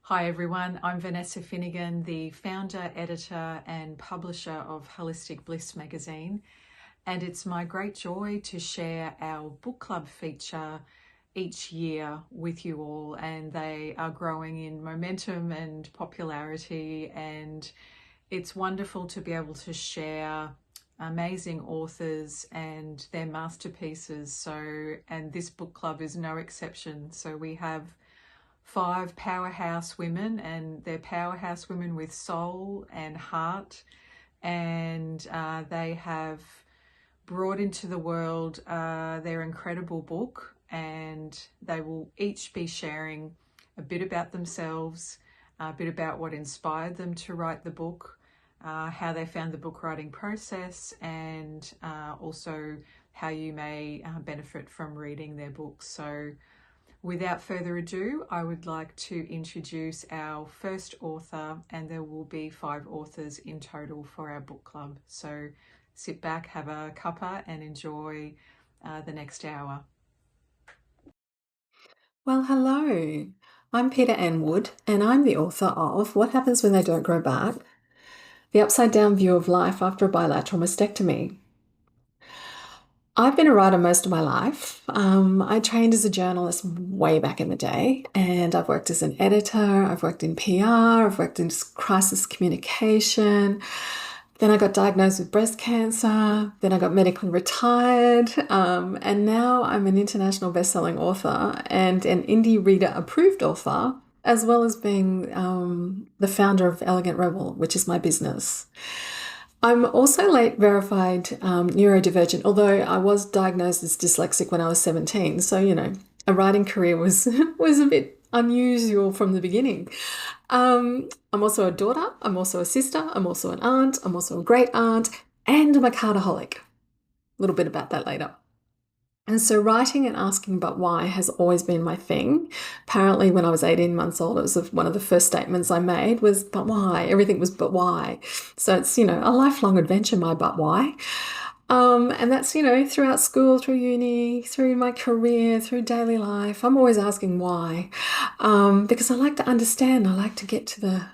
Hi everyone, I'm Vanessa Finnegan, the founder, editor and publisher of Holistic Bliss magazine, and it's my great joy to share our book club feature each year with you all, and they are growing in momentum and popularity, and it's wonderful to be able to share amazing authors and their masterpieces. And this book club is no exception. So we have 5 powerhouse women, and they're powerhouse women with soul and heart, and they have brought into the world their incredible book, and they will each be sharing a bit about themselves, a bit about what inspired them to write the book, how they found the book writing process, and also how you may benefit from reading their books. So without further ado, I would like to introduce our first author, and there will be 5 authors in total for our book club. So sit back, have a cuppa and enjoy the next hour. Well, hello. I'm Peter Ann Wood, and I'm the author of What Happens When They Don't Grow Back? The Upside Down View of Life After a Bilateral Mastectomy. I've been a writer most of my life. I trained as a journalist way back in the day, and I've worked as an editor, I've worked in PR, I've worked in crisis communication. Then I got diagnosed with breast cancer. Then I got medically retired. And now I'm an international best-selling author and an indie reader approved author, as well as being the founder of Elegant Rebel, which is my business. I'm also late verified neurodivergent, although I was diagnosed as dyslexic when I was 17. So, a writing career was a bit unusual from the beginning. I'm also a daughter, I'm also a sister, I'm also an aunt, I'm also a great aunt, and I'm a cardaholic. A little bit about that later. And so writing and asking but why has always been my thing. Apparently when I was 18 months old, it was one of the first statements I made was, but why? Everything was but why. So it's, a lifelong adventure, my but why. And that's, throughout school, through uni, through my career, through daily life, I'm always asking why. Because I like to understand, I like to get to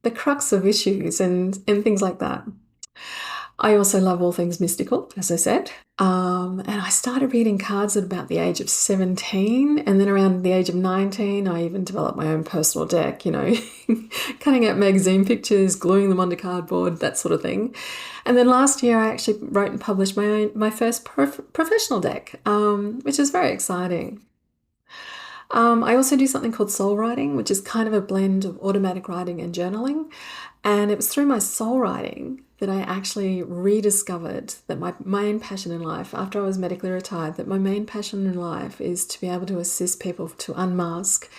the crux of issues and things like that. I also love all things mystical, as I said. And I started reading cards at about the age of 17. And then around the age of 19, I even developed my own personal deck, cutting out magazine pictures, gluing them onto cardboard, that sort of thing. And then last year, I actually wrote and published my first professional deck, which is very exciting. I also do something called soul writing, which is kind of a blend of automatic writing and journaling. And it was through my soul writing that I actually rediscovered that my main passion in life, after I was medically retired, that my main passion in life is to be able to assist people to unmask,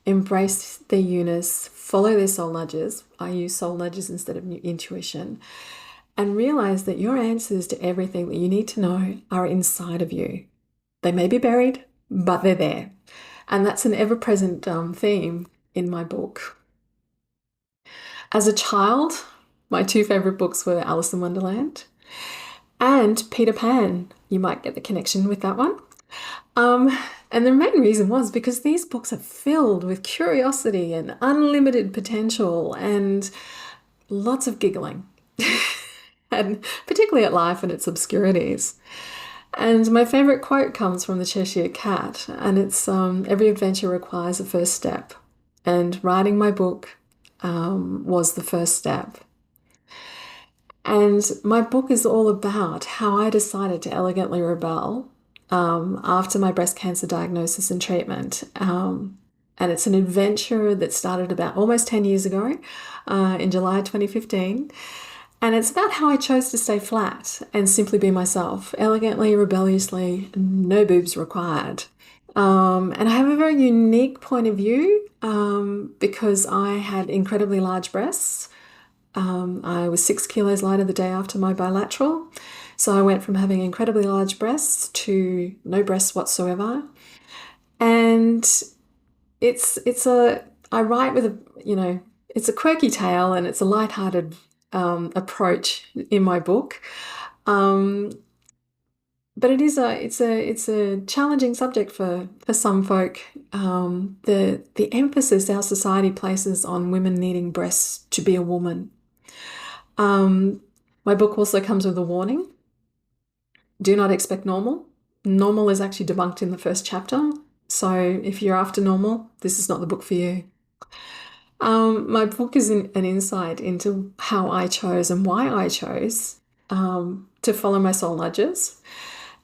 embrace their universe, follow their soul nudges. I use soul nudges instead of intuition, and realize that your answers to everything that you need to know are inside of you. They may be buried, but they're there. And that's an ever-present theme in my book. As a child, my 2 favorite books were Alice in Wonderland and Peter Pan. You might get the connection with that one. And the main reason was because these books are filled with curiosity and unlimited potential and lots of giggling, and particularly at life and its obscurities. And my favorite quote comes from the Cheshire Cat, and it's every adventure requires a first step. And writing my book was the first step. And my book is all about how I decided to elegantly rebel after my breast cancer diagnosis and treatment. And it's an adventure that started about almost 10 years ago in July 2015. And it's about how I chose to stay flat and simply be myself, elegantly, rebelliously, no boobs required. And I have a very unique point of view because I had incredibly large breasts. I was 6 kilos lighter the day after my bilateral. So I went from having incredibly large breasts to no breasts whatsoever. And I write with it's a quirky tale and it's a lighthearted approach in my book. But it's a challenging subject for some folk the emphasis our society places on women needing breasts to be a woman. My book also comes with a warning. Do not expect normal. Normal is actually debunked in the first chapter. So if you're after normal, this is not the book for you. My book is an insight into how I chose and why I chose to follow my soul nudges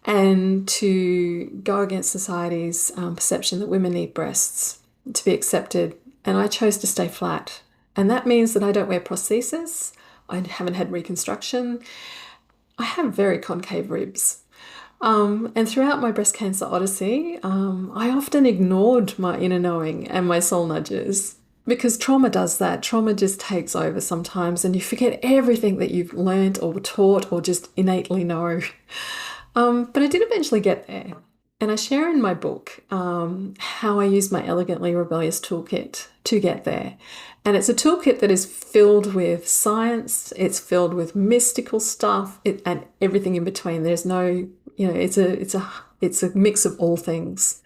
and to go against society's perception that women need breasts to be accepted. And I chose to stay flat. And that means that I don't wear prosthesis. I haven't had reconstruction. I have very concave ribs. And throughout my breast cancer odyssey, I often ignored my inner knowing and my soul nudges because trauma does that. Trauma just takes over sometimes and you forget everything that you've learned or taught or just innately know. But I did eventually get there. And I share in my book how I use my Elegantly Rebellious toolkit to get there. And it's a toolkit that is filled with science, it's filled with mystical stuff, and everything in between. There's no, it's a mix of all things.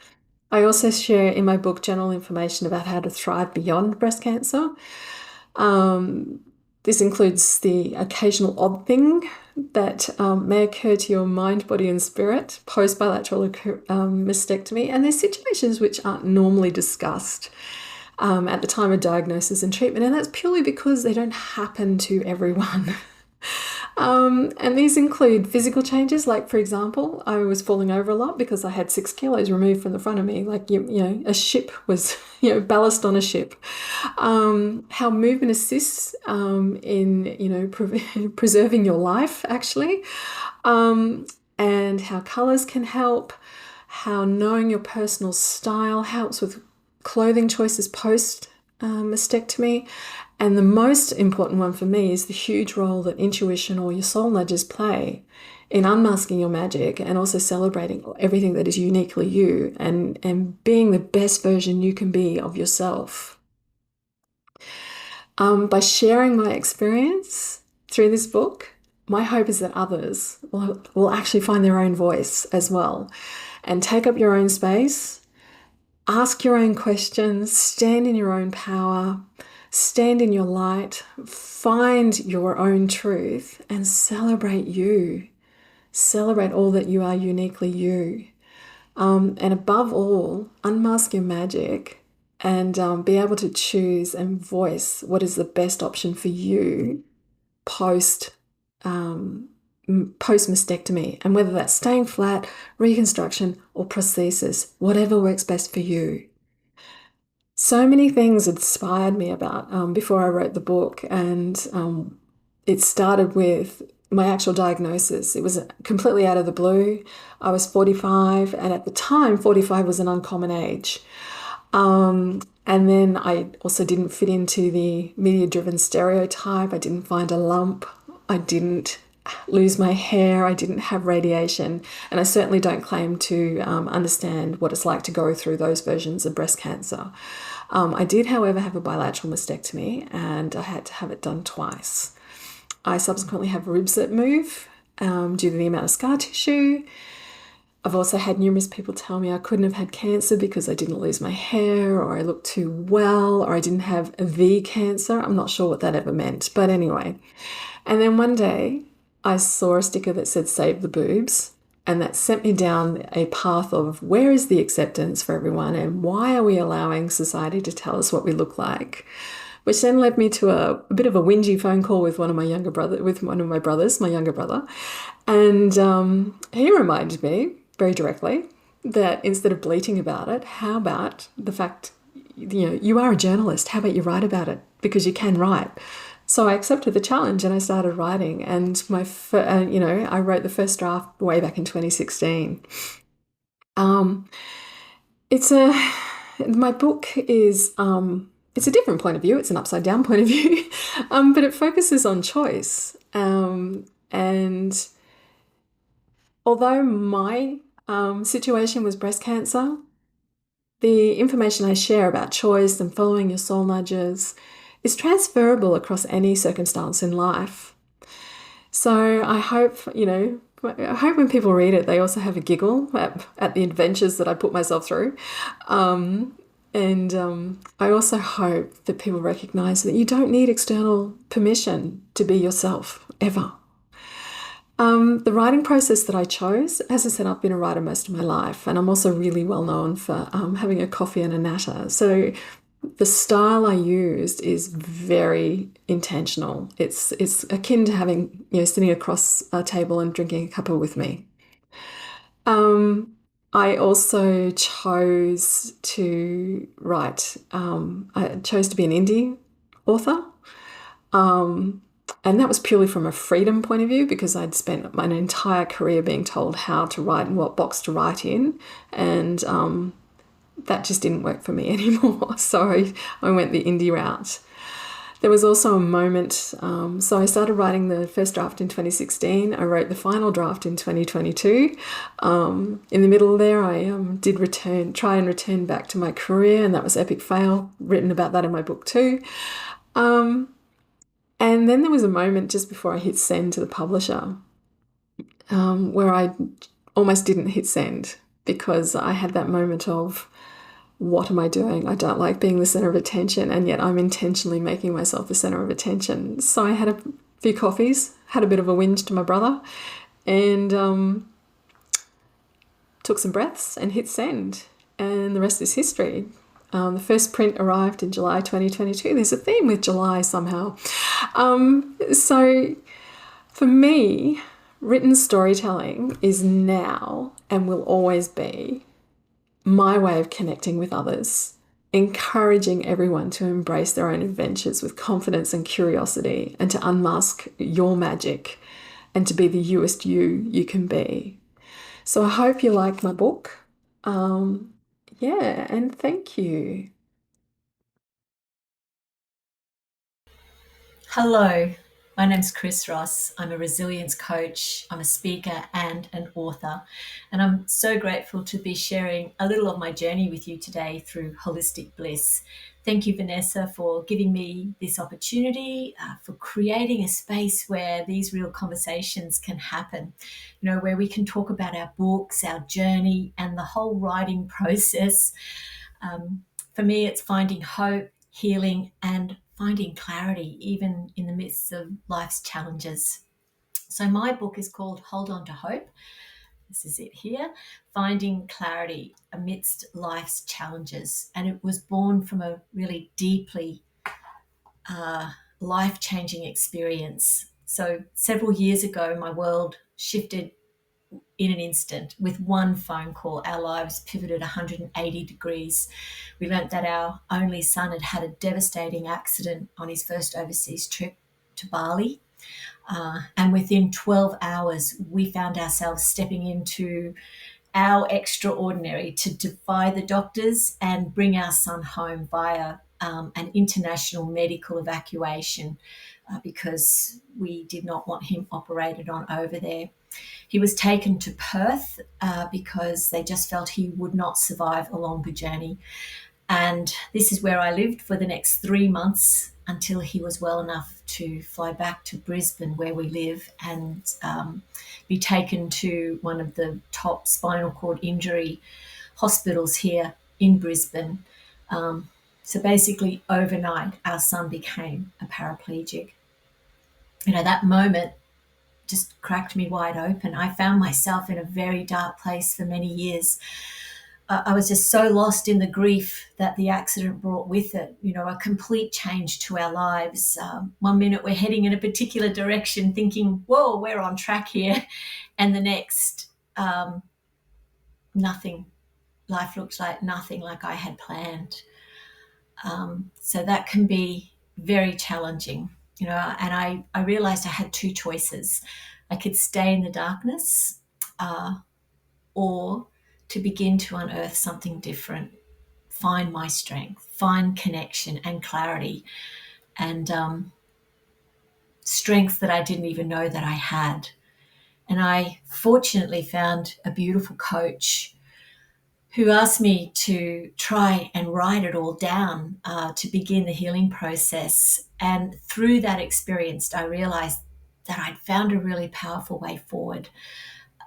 I also share in my book general information about how to thrive beyond breast cancer. This includes the occasional odd thing that may occur to your mind, body, and spirit post bilateral mastectomy, and there's situations which aren't normally discussed at the time of diagnosis and treatment, and that's purely because they don't happen to everyone. And these include physical changes, like, for example, I was falling over a lot because I had 6 kilos removed from the front of me, like, a ship was, ballast on a ship. How movement assists in, preserving your life, actually, and how colors can help, how knowing your personal style helps with clothing choices post mastectomy. And the most important one for me is the huge role that intuition or your soul nudges play in unmasking your magic and also celebrating everything that is uniquely you and being the best version you can be of yourself. By sharing my experience through this book, my hope is that others will actually find their own voice as well and take up your own space, ask your own questions, stand in your own power, stand in your light, find your own truth, and celebrate you. Celebrate all that you are uniquely you. And above all, unmask your magic and be able to choose and voice what is the best option for you post mastectomy. And whether that's staying flat, reconstruction, or prosthesis, whatever works best for you. So many things inspired me about before I wrote the book, and it started with my actual diagnosis. It was completely out of the blue. I was 45, and at the time, 45 was an uncommon age. And then I also didn't fit into the media-driven stereotype. I didn't find a lump. I didn't lose my hair. I didn't have radiation. And I certainly don't claim to understand what it's like to go through those versions of breast cancer. I did, however, have a bilateral mastectomy, and I had to have it done twice. I subsequently have ribs that move due to the amount of scar tissue. I've also had numerous people tell me I couldn't have had cancer because I didn't lose my hair, or I looked too well, or I didn't have the cancer. I'm not sure what that ever meant, but anyway. And then one day I saw a sticker that said "Save the boobs," and that sent me down a path of where is the acceptance for everyone and why are we allowing society to tell us what we look like? Which then led me to a bit of a whingy phone call with one of my younger brothers, my younger brother. And he reminded me very directly that instead of bleating about it, how about the fact, you are a journalist. How about you write about it? Because you can write. So I accepted the challenge and I started writing. And I wrote the first draft way back in 2016. My book is, it's a different point of view. It's an upside down point of view, but it focuses on choice. And although my situation was breast cancer, the information I share about choice and following your soul nudges is transferable across any circumstance in life. So I hope, I hope when people read it, they also have a giggle at the adventures that I put myself through. And I also hope that people recognize that you don't need external permission to be yourself, ever. The writing process that I chose, as I said, I've been a writer most of my life, and I'm also really well known for having a coffee and a natter. So the style I used is very intentional. It's akin to having, sitting across a table and drinking a cuppa with me. I also chose to write. I chose to be an indie author. And that was purely from a freedom point of view because I'd spent my entire career being told how to write and what box to write in. And that just didn't work for me anymore. So I went the indie route. There was also a moment, so I started writing the first draft in 2016. I wrote the final draft in 2022. In the middle there, I did try and return back to my career, and that was epic fail. Written about that in my book too. And then there was a moment just before I hit send to the publisher where I almost didn't hit send because I had that moment of, what am I doing? I don't like being the center of attention, and yet I'm intentionally making myself the center of attention. So I had a few coffees, had a bit of a whinge to my brother, and took some breaths and hit send. And the rest is history. The first print arrived in July 2022. There's a theme with July somehow. So for me, written storytelling is now and will always be my way of connecting with others, encouraging everyone to embrace their own adventures with confidence and curiosity and to unmask your magic and to be the youest you can be. So I hope you like my book. Yeah, and thank you. Hello, my name's Chris Ross. I'm a resilience coach, I'm a speaker and an author, and I'm so grateful to be sharing a little of my journey with you today through Holistic Bliss. Thank you, Vanessa, for giving me this opportunity, for creating a space where these real conversations can happen, where we can talk about our books, our journey, and the whole writing process. For me, it's finding hope, healing, and finding clarity, even in the midst of life's challenges. So, my book is called Hold On to Hope. This is it here, Finding Clarity Amidst Life's Challenges. And it was born from a really deeply life changing experience. So, several years ago, my world shifted in an instant. With one phone call, our lives pivoted 180 degrees. We learnt that our only son had had a devastating accident on his first overseas trip to Bali. And within 12 hours, we found ourselves stepping into our extraordinary to defy the doctors and bring our son home via an international medical evacuation because we did not want him operated on over there. He was taken to Perth because they just felt he would not survive a longer journey. And this is where I lived for the next 3 months until he was well enough to fly back to Brisbane, where we live, and be taken to one of the top spinal cord injury hospitals here in Brisbane. So basically, overnight, our son became a paraplegic. That moment just cracked me wide open. I found myself in a very dark place for many years. I was just so lost in the grief that the accident brought with it, a complete change to our lives. One minute we're heading in a particular direction thinking, whoa, we're on track here. And the next, nothing. Life looks like nothing like I had planned. So that can be very challenging, and I realized I had two choices. I could stay in the darkness or to begin to unearth something different, find my strength, find connection and clarity and strength that I didn't even know that I had. And I fortunately found a beautiful coach who asked me to try and write it all down to begin the healing process. And through that experience, I realized that I'd found a really powerful way forward.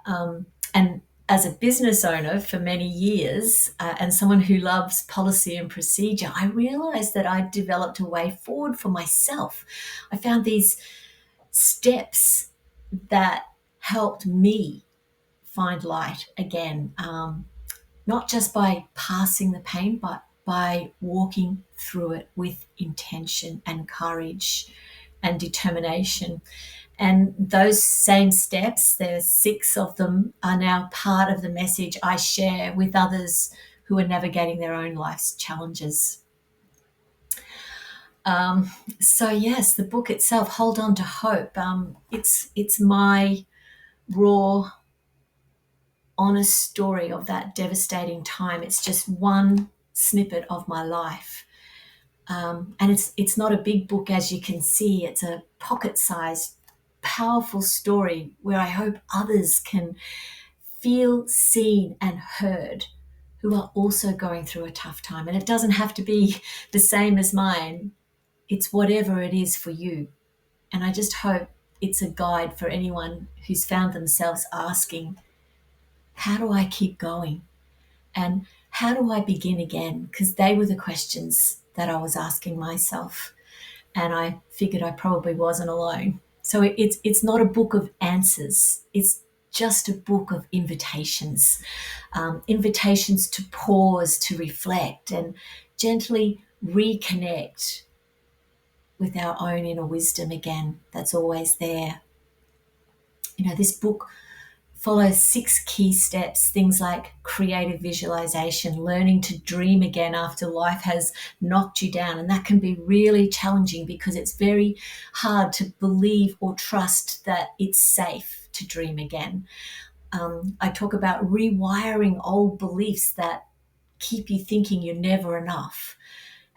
And as a business owner for many years, and someone who loves policy and procedure, I realized that I'd developed a way forward for myself. I found these steps that helped me find light again, not just by passing the pain, but by walking through it with intention and courage and determination. And those same steps, there's 6 of them, are now part of the message I share with others who are navigating their own life's challenges. So yes, the book itself, Hold On to Hope, it's my raw, honest story of that devastating time. It's just one snippet of my life. And it's not a big book, as you can see. It's a pocket-sized, powerful story where I hope others can feel seen and heard, who are also going through a tough time. And it doesn't have to be the same as mine. It's whatever it is for you. And I just hope it's a guide for anyone who's found themselves asking, how do I keep going? And how do I begin again? Because they were the questions that I was asking myself. And I figured I probably wasn't alone. So it's not a book of answers. It's just a book of invitations, invitations to pause, to reflect, and gently reconnect with our own inner wisdom again. That's always there. You know, this book follows 6 key steps, things like creative visualization, learning to dream again after life has knocked you down. And that can be really challenging because it's very hard to believe or trust that it's safe to dream again. I talk about rewiring old beliefs that keep you thinking you're never enough.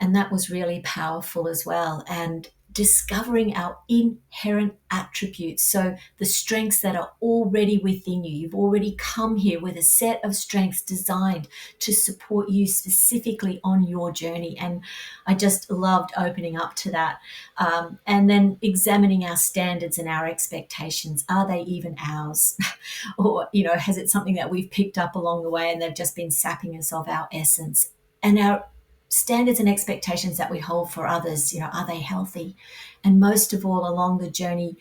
And that was really powerful as well. And discovering our inherent attributes. So the strengths that are already within you. You've already come here with a set of strengths designed to support you specifically on your journey. And I just loved opening up to that. And then examining our standards and our expectations. Are they even ours? Or, you know, has it something that we've picked up along the way and they've just been sapping us of our essence? And our standards and expectations that we hold for others, you know, are they healthy? And most of all, along the journey,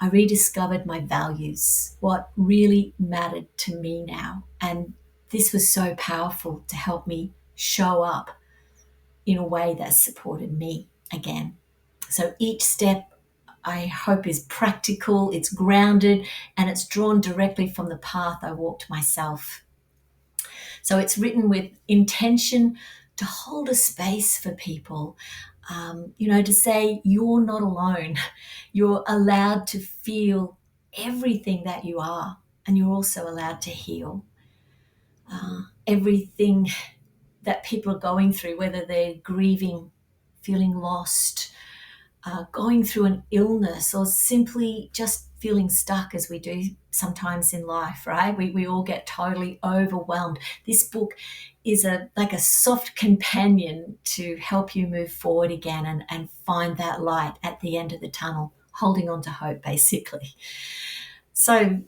I rediscovered my values, what really mattered to me now. And this was so powerful to help me show up in a way that supported me again. So each step, I hope, is practical, it's grounded, and it's drawn directly from the path I walked myself. So it's written with intention to hold a space for people, to say you're not alone. You're allowed to feel everything that you are, and you're also allowed to heal everything that people are going through, whether they're grieving, feeling lost, going through an illness, or simply just feeling stuck, as we do sometimes in life, right? We all get totally overwhelmed. This book is like a soft companion to help you move forward again and find that light at the end of the tunnel, holding on to hope, basically. So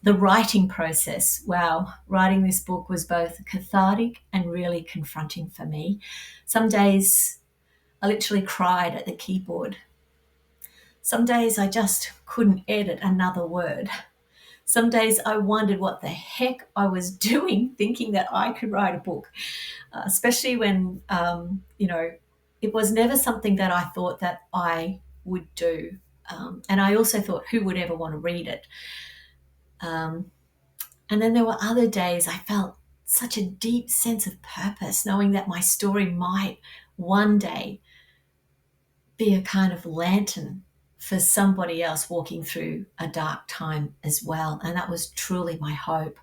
the writing process, wow, writing this book was both cathartic and really confronting for me. Some days I literally cried at the keyboard. Some days I just couldn't edit another word. Some days I wondered what the heck I was doing thinking that I could write a book, especially when, it was never something that I thought that I would do. And I also thought, who would ever want to read it? And then there were other days I felt such a deep sense of purpose, knowing that my story might one day be a kind of lantern for somebody else walking through a dark time as well. And that was truly my hope.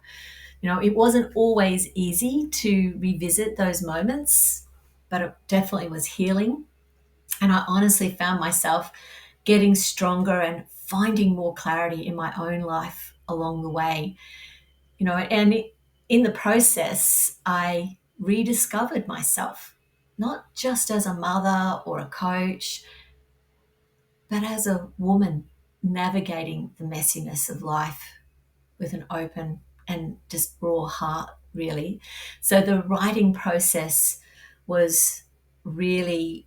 You know, it wasn't always easy to revisit those moments, but it definitely was healing. And I honestly found myself getting stronger and finding more clarity in my own life along the way. You know, and in the process, I rediscovered myself, not just as a mother or a coach, but as a woman navigating the messiness of life with an open and just raw heart, really. So the writing process was really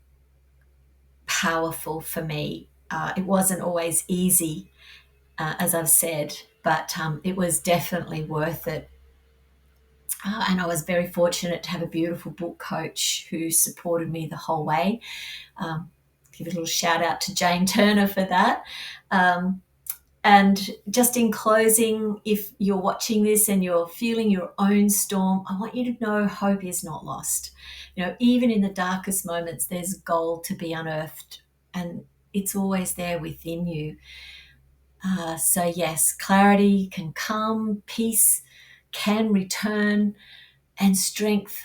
powerful for me. It wasn't always easy, as I've said, but it was definitely worth it. And I was very fortunate to have a beautiful book coach who supported me the whole way. Give a little shout out to Jane Turner for that. And just in closing, if you're watching this and you're feeling your own storm, I want you to know hope is not lost. You know, even in the darkest moments, there's gold to be unearthed, and it's always there within you. So yes, clarity can come, peace can return, and strength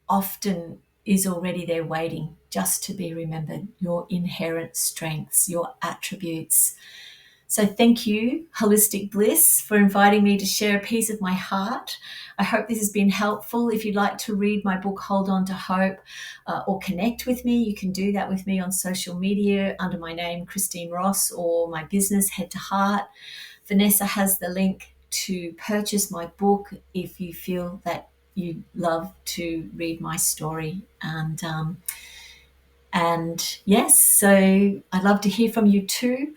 often is already there waiting just to be remembered. Your inherent strengths, your attributes. So thank you, Holistic Bliss, for inviting me to share a piece of my heart. I hope this has been helpful. If you'd like to read my book, Hold On to Hope, or connect with me, you can do that with me on social media under my name, Christine Ross, or my business, Head to Heart. Vanessa has the link to purchase my book if you feel that you'd love to read my story. And yes, so I'd love to hear from you too.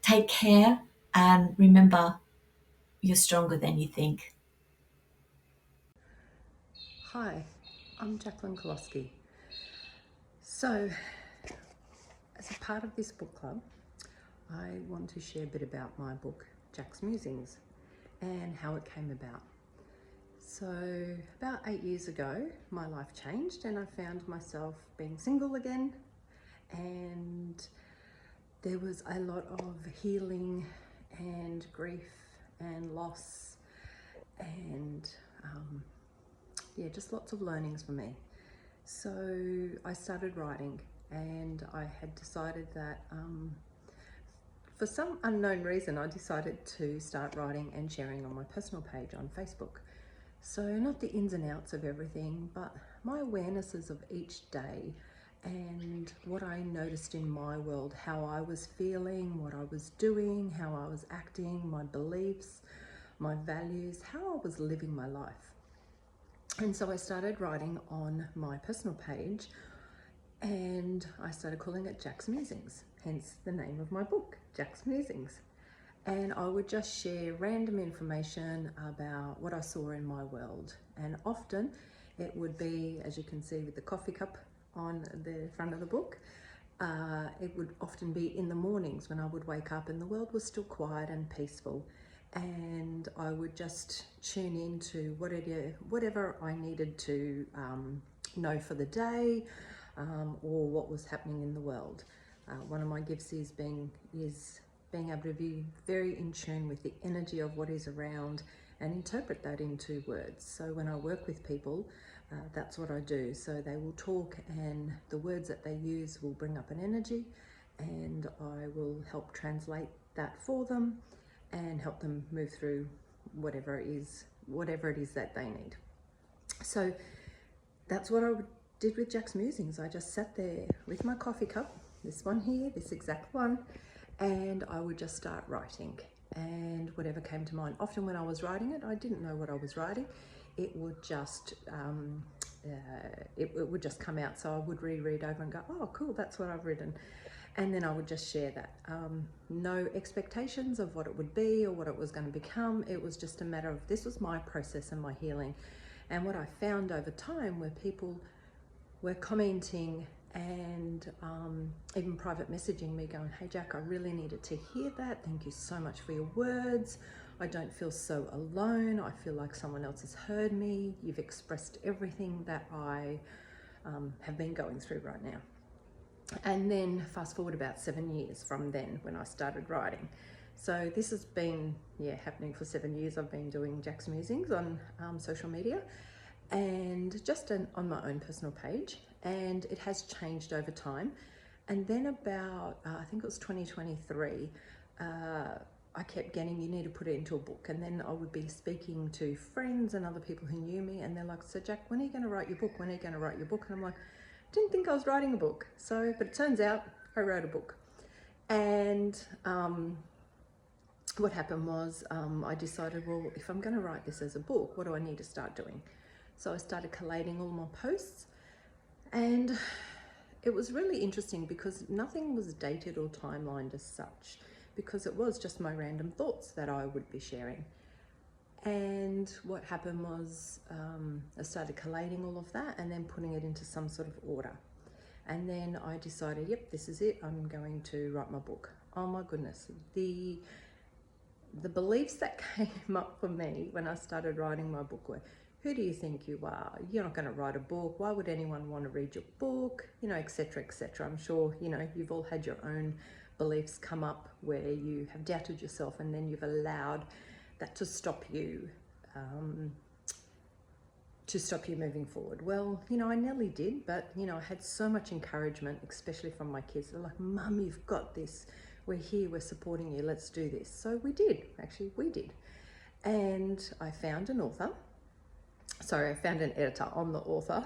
Take care, and remember, you're stronger than you think. Hi, I'm Jacqueline Koloski. So, as a part of this book club, I want to share a bit about my book, Jack's Musings, and how it came about. So, about 8 years ago, my life changed and I found myself being single again, and there was a lot of healing and grief and loss and just lots of learnings for me. So I started writing, and I had decided that for some unknown reason I decided to start writing and sharing on my personal page on Facebook. So not the ins and outs of everything, but my awarenesses of each day and what I noticed in my world, how I was feeling, what I was doing, how I was acting, my beliefs, my values, how I was living my life. And so I started writing on my personal page, and I started calling it Jack's Musings, hence the name of my book, Jack's Musings. And I would just share random information about what I saw in my world. And often it would be, as you can see with the coffee cup on the front of the book, it would often be in the mornings when I would wake up and the world was still quiet and peaceful. And I would just tune into whatever I needed to know for the day, or what was happening in the world. One of my gifts is being able to be very in tune with the energy of what is around and interpret that into words. So when I work with people, that's what I do. So they will talk, and the words that they use will bring up an energy, and I will help translate that for them and help them move through whatever it is that they need. So that's what I did with Jack's Musings. I just sat there with my coffee cup, this one here, this exact one, and I would just start writing, and whatever came to mind. Often when I was writing it, I didn't know what I was writing. It would just it would just come out. So I would reread over and go, oh cool, that's what I've written. And then I would just share that. No expectations of what it would be or what it was going to become. It was just a matter of, this was my process and my healing. And what I found over time were people were commenting and even private messaging me going, hey Jack, I really needed to hear that. Thank you so much for your words. I don't feel so alone. I feel like someone else has heard me. You've expressed everything that I have been going through right now. And then fast forward about 7 years from then when I started writing. So this has been happening for 7 years. I've been doing Jack's Musings on social media and just on my own personal page, and it has changed over time. And then about I think it was 2023, I kept getting, you need to put it into a book. And then I would be speaking to friends and other people who knew me, and they're like, so Jack, when are you going to write your book? When are you going to write your book? And I'm like, didn't think I was writing a book. So, but it turns out I wrote a book. And what happened was I decided, well, if I'm going to write this as a book, what do I need to start doing? So I started collating all my posts, and it was really interesting because nothing was dated or timelined as such, because it was just my random thoughts that I would be sharing. And what happened was I started collating all of that and then putting it into some sort of order. And then I decided, yep, this is it. I'm going to write my book. Oh my goodness. The beliefs that came up for me when I started writing my book were, who do you think you are? You're not going to write a book. Why would anyone want to read your book? You know, etc., etc. I'm sure, you know, you've all had your own beliefs come up where you have doubted yourself, and then you've allowed that to stop you moving forward. Well, you know, I nearly did, but, you know, I had so much encouragement, especially from my kids. They're like, Mum, you've got this. We're here, we're supporting you, let's do this. So we did, actually, we did. And I found an author. Sorry, I found an editor. I'm the author.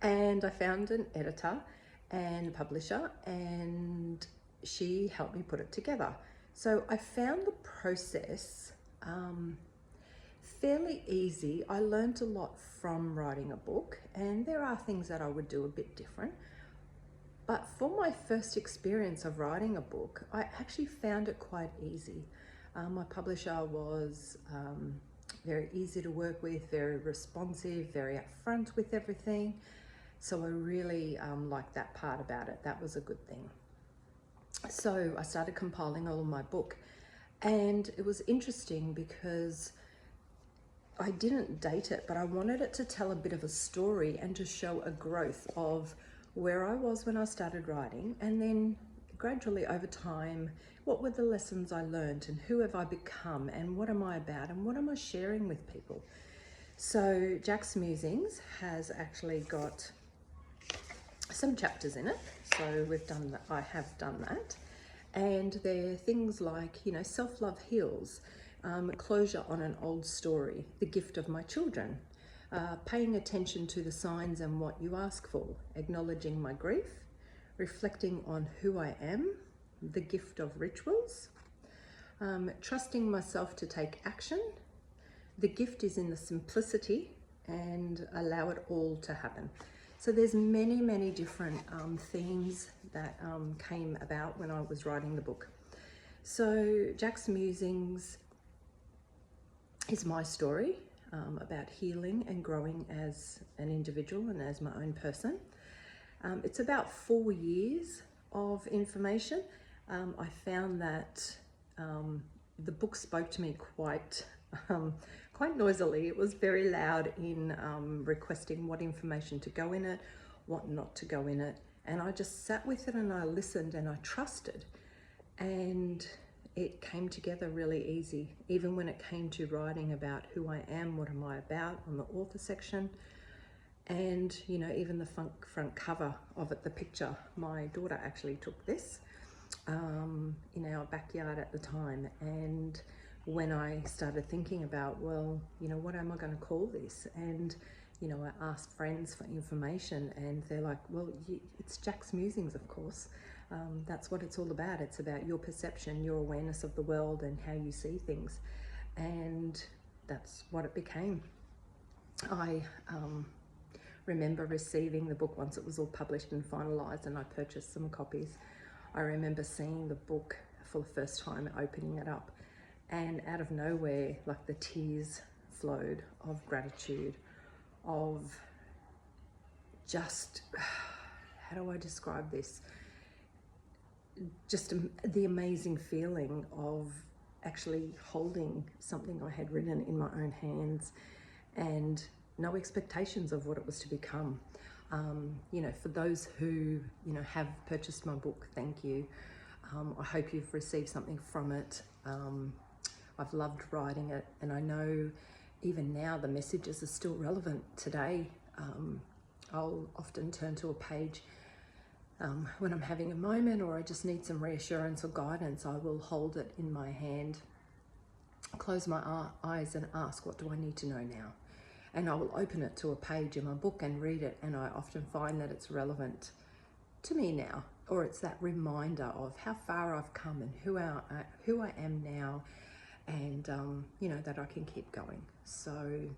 And I found an editor and publisher, and she helped me put it together. So I found the process fairly easy. I learned a lot from writing a book, and there are things that I would do a bit different. But for my first experience of writing a book, I actually found it quite easy. My publisher was very easy to work with, very responsive, very upfront with everything. So I really liked that part about it. That was a good thing. So I started compiling all of my book, and it was interesting because I didn't date it, but I wanted it to tell a bit of a story and to show a growth of where I was when I started writing, and then gradually over time, what were the lessons I learned, and who have I become, and what am I about, and what am I sharing with people? So Jack's Musings has actually got some chapters in it. So we've done that. I have done that. And they're things like, you know, self-love heals, closure on an old story, the gift of my children, paying attention to the signs and what you ask for, acknowledging my grief, reflecting on who I am, the gift of rituals, trusting myself to take action, the gift is in the simplicity, and allow it all to happen. So there's many, many different themes that came about when I was writing the book. So Jack's Musings is my story about healing and growing as an individual and as my own person. It's about 4 years of information. I found that the book spoke to me quite noisily. It was very loud in requesting what information to go in it, what not to go in it. And I just sat with it and I listened and I trusted. And it came together really easy, even when it came to writing about who I am, what am I about on the author section. And, you know, even the front cover of it, the picture, my daughter actually took this in our backyard at the time. And when I started thinking about, well, you know, what am I going to call this? And, you know, I asked friends for information, and they're like, well, it's Jack's Musings, of course. That's what it's all about. It's about your perception, your awareness of the world and how you see things. And that's what it became. I remember receiving the book once it was all published and finalized, and I purchased some copies. I remember seeing the book for the first time, opening it up, and out of nowhere, like the tears flowed of gratitude, of just, how do I describe this? Just the amazing feeling of actually holding something I had written in my own hands, and no expectations of what it was to become. You know, for those who, you know, have purchased my book, thank you. I hope you've received something from it. I've loved writing it, and I know even now the messages are still relevant today. I'll often turn to a page when I'm having a moment, or I just need some reassurance or guidance. I will hold it in my hand, close my eyes and ask, what do I need to know now? And I will open it to a page in my book and read it, and I often find that it's relevant to me now. or it's that reminder of how far I've come and who I am now, and you know, that I can keep going. So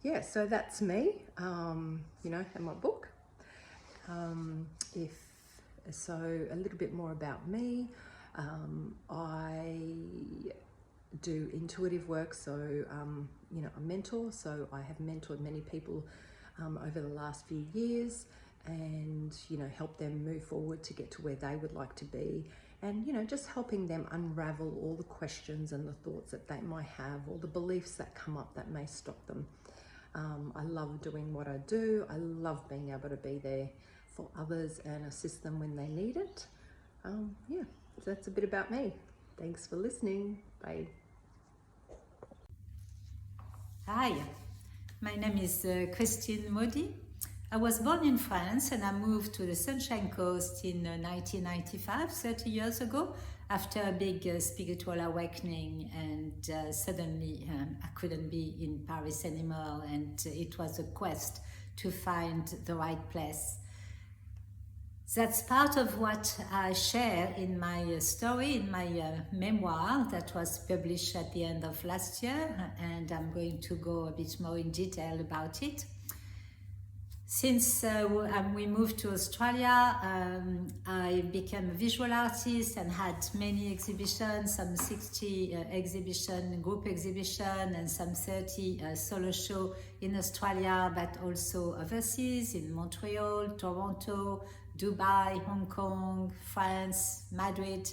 yeah, so that's me, you know, and my book. If so, a little bit more about me. I do intuitive work, so you know, a mentor, so I have mentored many people over the last few years, and you know, help them move forward to get to where they would like to be, and you know, just helping them unravel all the questions and the thoughts that they might have, all the beliefs that come up that may stop them. I love doing what I do. I love being able to be there for others and assist them when they need it. Yeah, so that's a bit about me. Thanks for listening. Bye. Hi, my name is Christine Modi. I was born in France and I moved to the Sunshine Coast in 1995, 30 years ago, after a big spiritual awakening, and suddenly I couldn't be in Paris anymore, and it was a quest to find the right place. That's part of what I share in my story, in my memoir that was published at the end of last year, and I'm going to go a bit more in detail about it. Since we moved to Australia, I became a visual artist and had many exhibitions, some 60 group exhibition, and some 30 solo show in Australia, but also overseas in Montreal, Toronto, Dubai, Hong Kong, France, Madrid.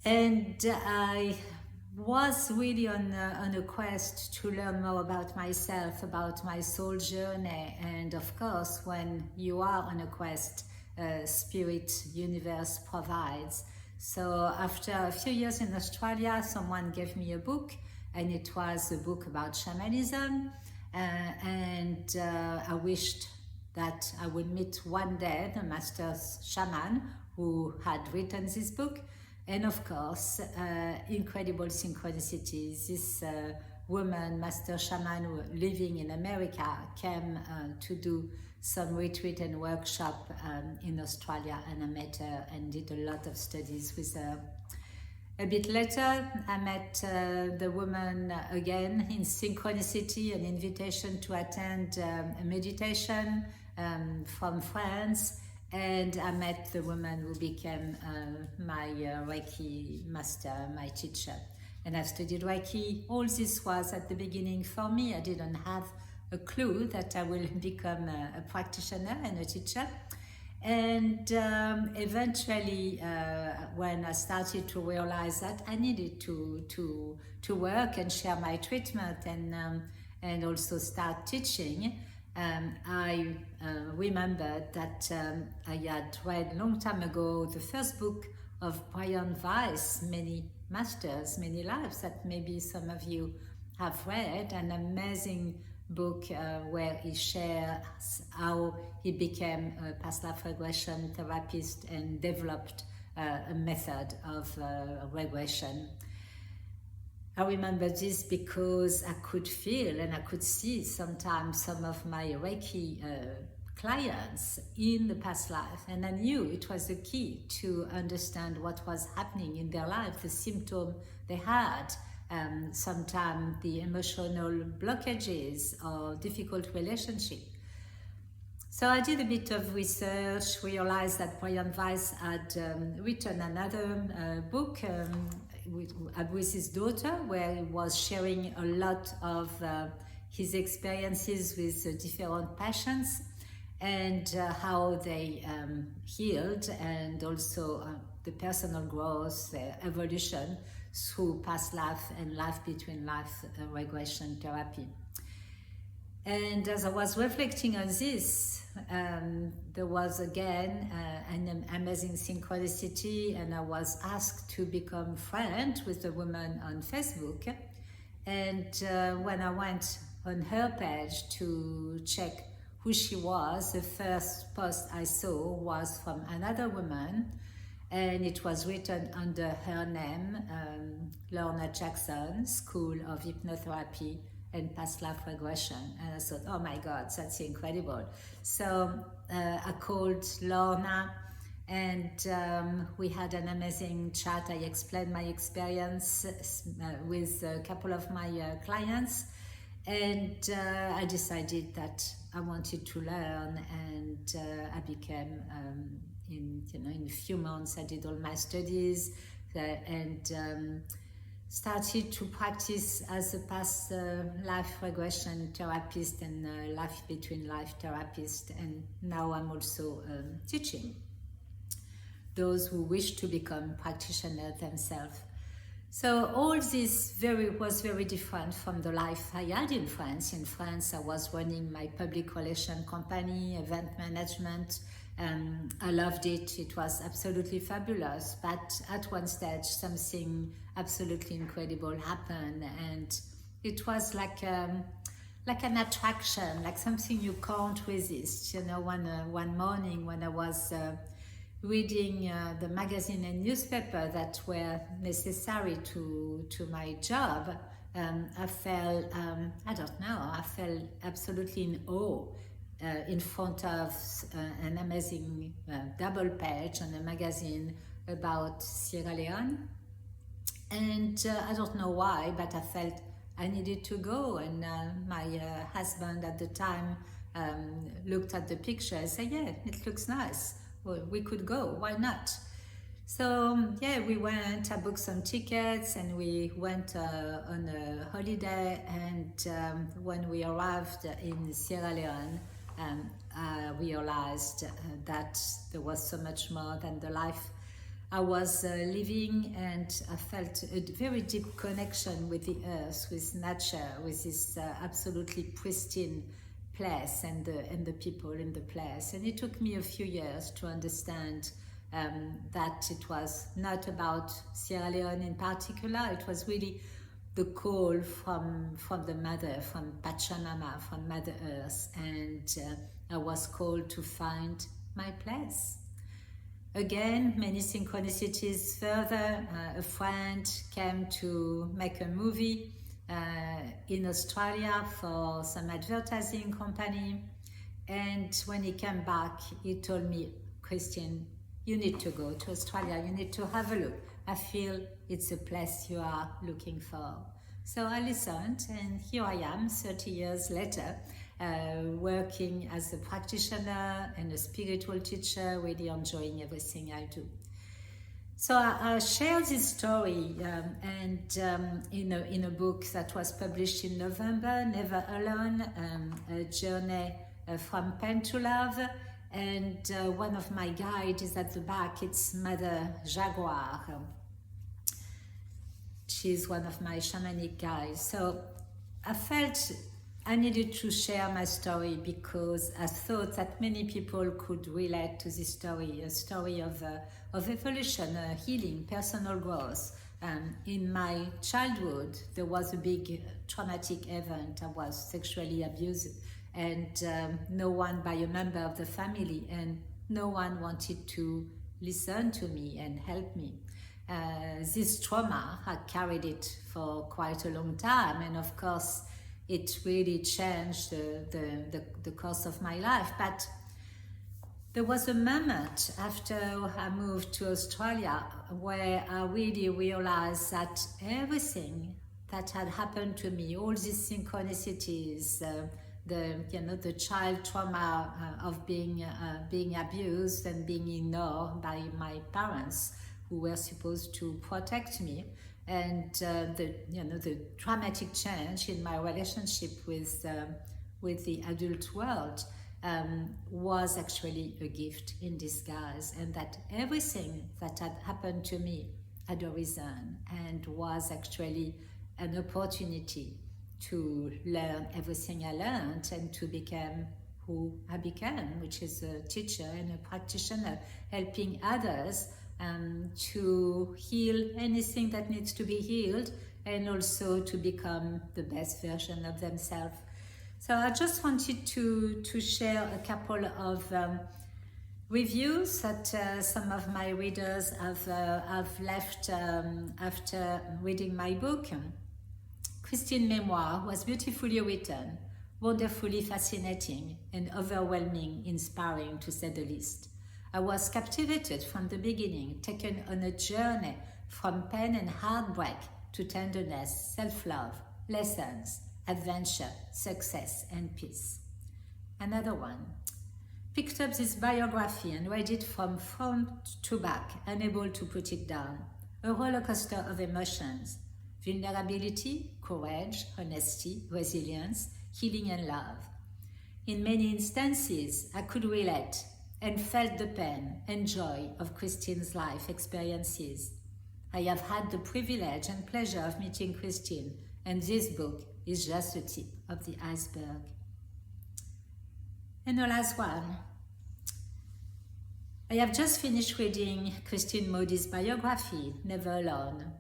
And I was really on a quest to learn more about myself, about my soul journey. And of course, when you are on a quest, spirit, universe provides. So after a few years in Australia, someone gave me a book, and it was a book about shamanism. And I wished that I would meet one day the master shaman who had written this book. And of course, incredible synchronicities. This woman, master shaman living in America, came to do some retreat and workshop in Australia, and I met her and did a lot of studies with her. A bit later, I met the woman again in synchronicity, an invitation to attend a meditation from France. And I met the woman who became my Reiki master, my teacher. And I've studied Reiki. All this was at the beginning for me. I didn't have a clue that I will become a practitioner and a teacher. And eventually, when I started to realize that I needed to work and share my treatment and also start teaching, I remembered that I had read a long time ago the first book of Brian Weiss, Many Masters, Many Lives, that maybe some of you have read, an amazing book where he shares how he became a past life regression therapist and developed a method of regression. I remember this because I could feel and I could see sometimes some of my Reiki clients in the past life, and I knew it was the key to understand what was happening in their life, the symptom they had, sometimes the emotional blockages or difficult relationship. So I did a bit of research, realized that Brian Weiss had written another book with his daughter, where he was sharing a lot of his experiences with different patients and how they healed, and also the personal growth, the evolution through past life and life between life regression therapy. And as I was reflecting on this, there was again an amazing synchronicity, and I was asked to become friends with a woman on Facebook. And when I went on her page to check who she was, the first post I saw was from another woman, and it was written under her name, Lorna Jackson, School of Hypnotherapy and Past Life Regression. And I thought, oh my God, that's incredible. So I called Lorna And we had an amazing chat. I explained my experience with a couple of my clients, and I decided that I wanted to learn, and I became in a few months I did all my studies and started to practice as a past life regression therapist and life between life therapist, and now I'm also teaching those who wish to become practitioners themselves. So all this was very different from the life I had in France. In France, I was running my public relation company, event management. I loved it. It was absolutely fabulous. But at one stage, something absolutely incredible happened, and it was like an attraction, like something you can't resist. One morning when I was reading the magazine and newspaper that were necessary to my job, I felt, I felt absolutely in awe in front of an amazing double page on a magazine about Sierra Leone. And I don't know why, but I felt I needed to go. And my husband at the time looked at the picture and said, yeah, it looks nice. Well, we could go, why not? So yeah, we went, I booked some tickets and we went on a holiday, and when we arrived in Sierra Leone, I realized that there was so much more than the life I was living, and I felt a very deep connection with the earth, with nature, with this absolutely pristine place and the people in the place. And it took me a few years to understand that it was not about Sierra Leone in particular. It was really the call from the mother, from Pachamama, from Mother Earth, and I was called to find my place. Again, many synchronicities further. A friend came to make a movie in Australia for some advertising company, and when he came back, he told me, Christine, you need to go to Australia, you need to have a look. I feel it's a place you are looking for. So I listened, and here I am 30 years later, working as a practitioner and a spiritual teacher, really enjoying everything I do. So I share this story in a book that was published in November, Never Alone, a journey from pain to love. And one of my guides is at the back. It's Mother Jaguar. She's one of my shamanic guides. So I felt I needed to share my story because I thought that many people could relate to this story, a story of evolution, healing, personal growth. In my childhood, there was a big traumatic event. I was sexually abused, and no one by a member of the family, and no one wanted to listen to me and help me. This trauma, I carried it for quite a long time, and of course, it really changed the course of my life. But there was a moment after I moved to Australia where I really realized that everything that had happened to me, all these synchronicities, the child trauma of being abused and being ignored by my parents, who were supposed to protect me, and the dramatic change in my relationship with the adult world was actually a gift in disguise, and that everything that had happened to me had arisen and was actually an opportunity to learn everything I learned and to become who I became, which is a teacher and a practitioner, helping others to heal anything that needs to be healed, and also to become the best version of themselves. So I just wanted to share a couple of reviews that some of my readers have left after reading my book. Christine's memoir was beautifully written, wonderfully fascinating, and overwhelming, inspiring to say the least. I was captivated from the beginning, taken on a journey from pain and heartbreak to tenderness, self-love, lessons, adventure, success, and peace. Another one. Picked up this biography and read it from front to back, unable to put it down. A roller coaster of emotions. Vulnerability, courage, honesty, resilience, healing and love. In many instances, I could relate and felt the pain and joy of Christine's life experiences. I have had the privilege and pleasure of meeting Christine, and this book is just the tip of the iceberg. And the last one. I have just finished reading Christine Moody's biography, Never Alone,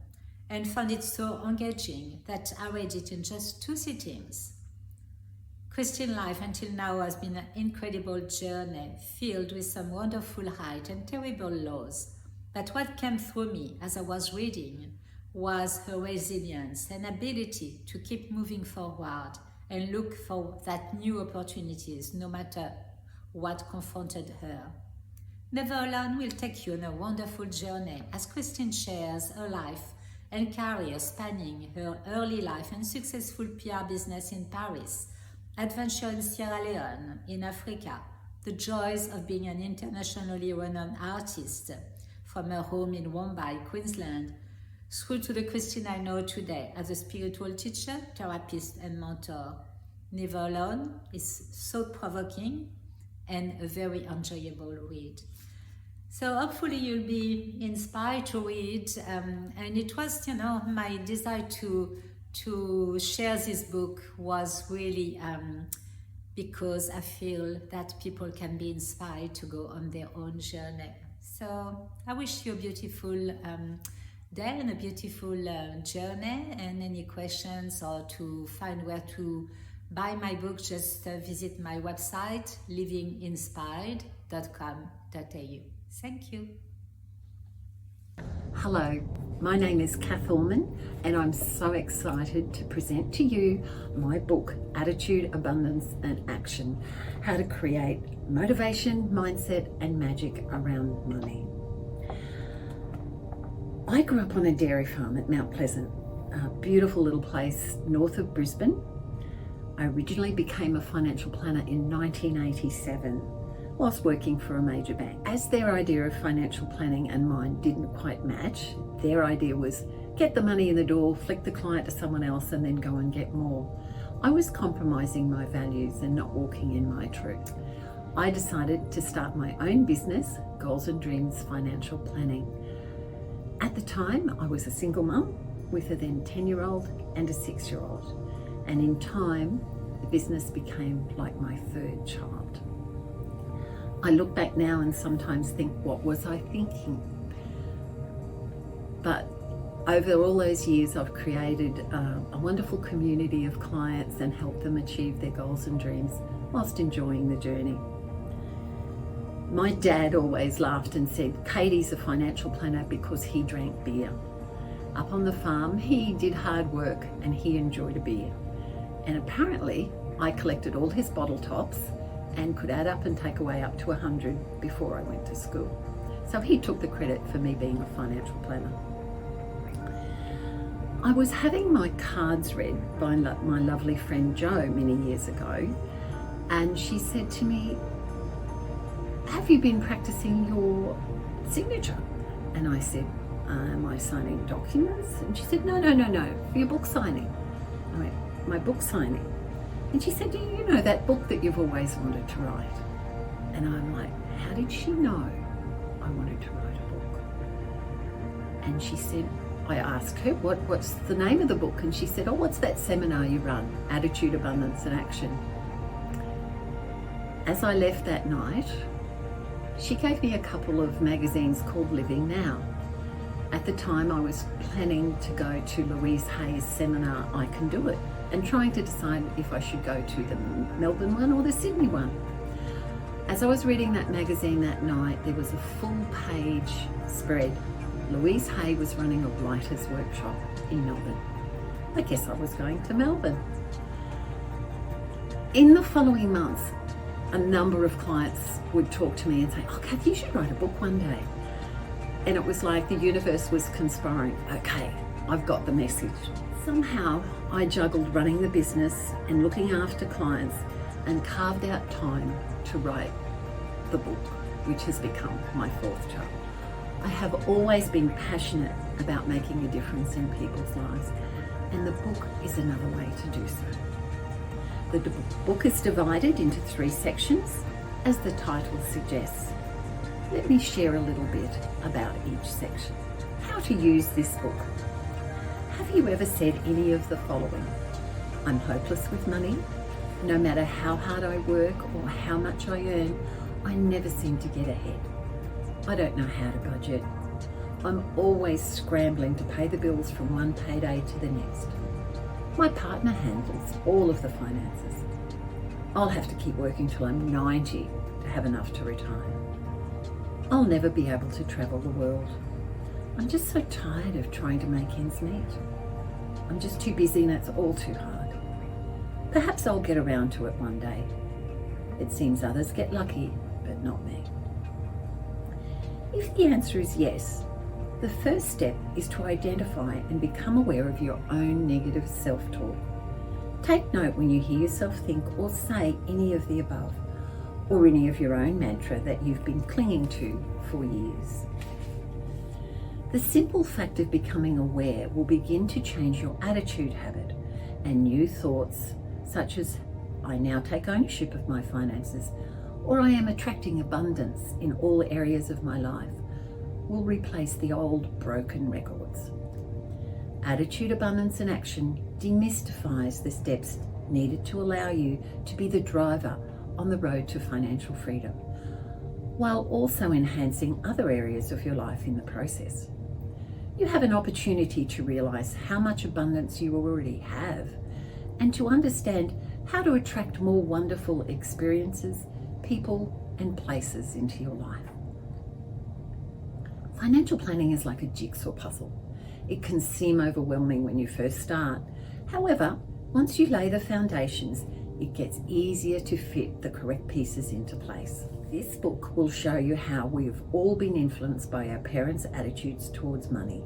and found it so engaging that I read it in just 2 sittings. Christine's life until now has been an incredible journey filled with some wonderful highs and terrible lows. But what came through me as I was reading was her resilience and ability to keep moving forward and look for that new opportunities no matter what confronted her. Never Alone will take you on a wonderful journey as Christine shares her life and career spanning her early life and successful PR business in Paris, adventure in Sierra Leone, in Africa, the joys of being an internationally renowned artist from her home in Wombai, Queensland, through to the Christine I know today as a spiritual teacher, therapist, and mentor. Never Alone is thought-provoking and a very enjoyable read. So hopefully you'll be inspired to read, and it was, my desire to share this book was really because I feel that people can be inspired to go on their own journey. So I wish you a beautiful day and a beautiful journey, and any questions or to find where to buy my book, just visit my website, livinginspired.com.au. Thank you. Hello, my name is Kath Orman, and I'm so excited to present to you my book, Attitude, Abundance and Action, How to Create Motivation, Mindset and Magic Around Money. I grew up on a dairy farm at Mount Pleasant, a beautiful little place north of Brisbane. I originally became a financial planner in 1987. Whilst working for a major bank. As their idea of financial planning and mine didn't quite match, their idea was get the money in the door, flick the client to someone else and then go and get more. I was compromising my values and not walking in my truth. I decided to start my own business, Goals and Dreams Financial Planning. At the time, I was a single mum with a then 10-year-old and a 6-year-old. And in time, the business became like my third child. I look back now and sometimes think, what was I thinking? But over all those years, I've created a wonderful community of clients and helped them achieve their goals and dreams whilst enjoying the journey. My dad always laughed and said, Katie's a financial planner because he drank beer. Up on the farm, he did hard work and he enjoyed a beer. And apparently, I collected all his bottle tops and could add up and take away up to 100 before I went to school. So he took the credit for me being a financial planner. I was having my cards read by my lovely friend Jo many years ago, and she said to me, have you been practicing your signature? And I said, am I signing documents? And she said, no, for your book signing. I went, my book signing? And she said, do you know that book that you've always wanted to write? And I'm like, how did she know I wanted to write a book? And she said, I asked her, what's the name of the book? And she said, oh, what's that seminar you run? Attitude, Abundance and Action. As I left that night, she gave me a couple of magazines called Living Now. At the time, I was planning to go to Louise Hay's seminar, I Can Do It, and trying to decide if I should go to the Melbourne one or the Sydney one. As I was reading that magazine that night, there was a full-page spread. Louise Hay was running a writer's workshop in Melbourne. I guess I was going to Melbourne. In the following months, A number of clients would talk to me and say, "Oh, Kath, you should write a book one day." And it was like the universe was conspiring. Okay, I've got the message. Somehow I juggled running the business and looking after clients and carved out time to write the book, which has become my fourth child. I have always been passionate about making a difference in people's lives, and the book is another way to do so. The book is divided into 3 sections, as the title suggests. Let me share a little bit about each section. How to use this book. Have you ever said any of the following? I'm hopeless with money. No matter how hard I work or how much I earn, I never seem to get ahead. I don't know how to budget. I'm always scrambling to pay the bills from one payday to the next. My partner handles all of the finances. I'll have to keep working till I'm 90 to have enough to retire. I'll never be able to travel the world. I'm just so tired of trying to make ends meet. I'm just too busy and it's all too hard. Perhaps I'll get around to it one day. It seems others get lucky, but not me. If the answer is yes, the first step is to identify and become aware of your own negative self-talk. Take note when you hear yourself think or say any of the above, or any of your own mantra that you've been clinging to for years. The simple fact of becoming aware will begin to change your attitude habit, and new thoughts such as, I now take ownership of my finances, or I am attracting abundance in all areas of my life, will replace the old broken records. Attitude, abundance and action demystifies the steps needed to allow you to be the driver on the road to financial freedom, while also enhancing other areas of your life in the process. You have an opportunity to realize how much abundance you already have and to understand how to attract more wonderful experiences, people and places into your life. Financial planning is like a jigsaw puzzle. It can seem overwhelming when you first start. However, once you lay the foundations, it gets easier to fit the correct pieces into place. This book will show you how we've all been influenced by our parents' attitudes towards money.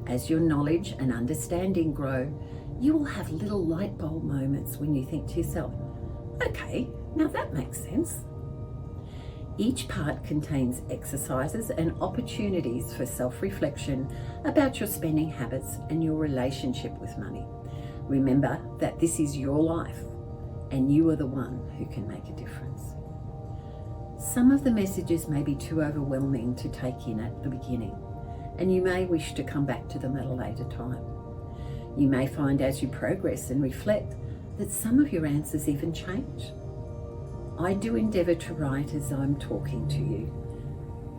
As your knowledge and understanding grow, you will have little light bulb moments when you think to yourself, okay, now that makes sense. Each part contains exercises and opportunities for self-reflection about your spending habits and your relationship with money. Remember that this is your life and you are the one who can make a difference. Some of the messages may be too overwhelming to take in at the beginning, and you may wish to come back to them at a later time. You may find as you progress and reflect that some of your answers even change. I do endeavour to write as I'm talking to you.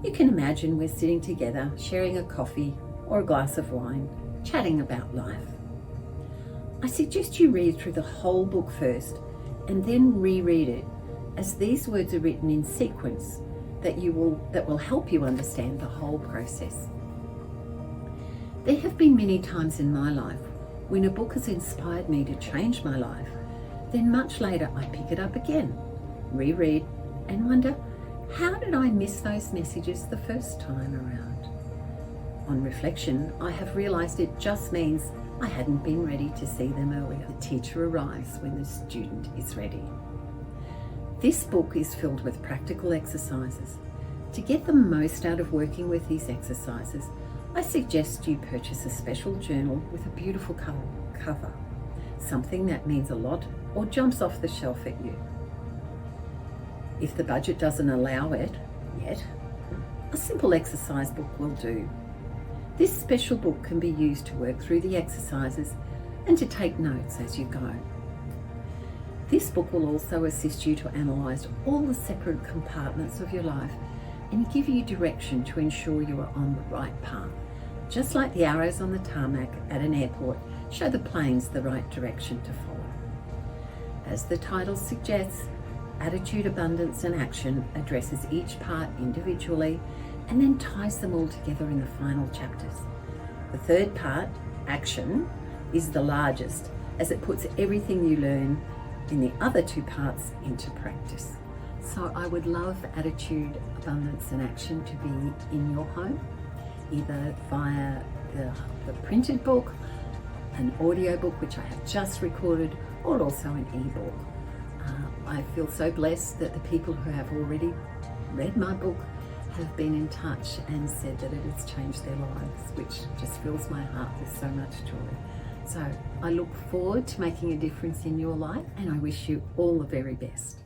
You can imagine we're sitting together, sharing a coffee or a glass of wine, chatting about life. I suggest you read through the whole book first and then reread it, as these words are written in sequence that will help you understand the whole process. There have been many times in my life when a book has inspired me to change my life. Then much later I pick it up again, reread, and wonder, how did I miss those messages the first time around? On reflection, I have realised it just means I hadn't been ready to see them earlier. The teacher arrives when the student is ready. This book is filled with practical exercises. To get the most out of working with these exercises, I suggest you purchase a special journal with a beautiful cover, something that means a lot or jumps off the shelf at you. If the budget doesn't allow it yet, a simple exercise book will do. This special book can be used to work through the exercises and to take notes as you go. This book will also assist you to analyse all the separate compartments of your life and give you direction to ensure you are on the right path, just like the arrows on the tarmac at an airport show the planes the right direction to follow. As the title suggests, Attitude, Abundance and Action addresses each part individually and then ties them all together in the final chapters. The third part, Action, is the largest, as it puts everything you learn in the other two parts into practice. So I would love Attitude, Abundance and Action to be in your home, either via the printed book, an audio book which I have just recorded, or also an ebook. I feel so blessed that the people who have already read my book have been in touch and said that it has changed their lives, which just fills my heart with so much joy. So I look forward to making a difference in your life, and I wish you all the very best.